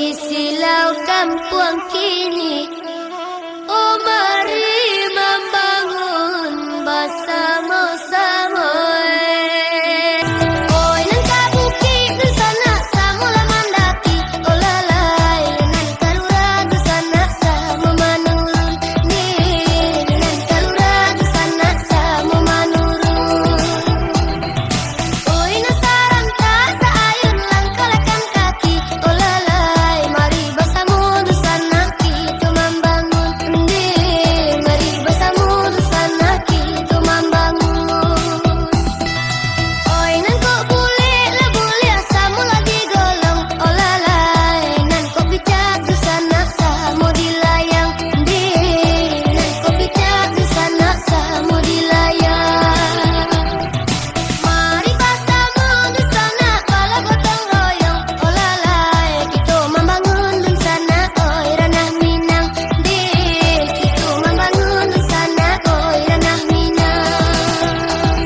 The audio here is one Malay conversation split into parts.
di silau kampung kini. Oh mari membangun bersama-sama. Oi nan kabuki di sana samula mandaki. Oh lalai nan kalura di sana sama manurun. Ni nan kalura di sana sama manurun. Oi nan saranta sa ayun lang kalakan kaki. Oh lalai mari bersama di sana kita membangun. Ni mari bersama di sana kita membangun. Oi nan kok boleh lah boleh sama lagi golong. Oh lalai nan kok bijak di sana sama dilayang. Di nan kok bijak di sana sama dilayang. Mari bersama di sana kalau gotong royong. Oh lalai kita membangun di sana. Oi ranah Minang. Di kita membangun di sana. Oi ranah Minang.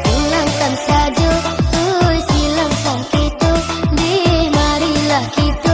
Pulangkan saja, oi silang sang kita. Di marilah kita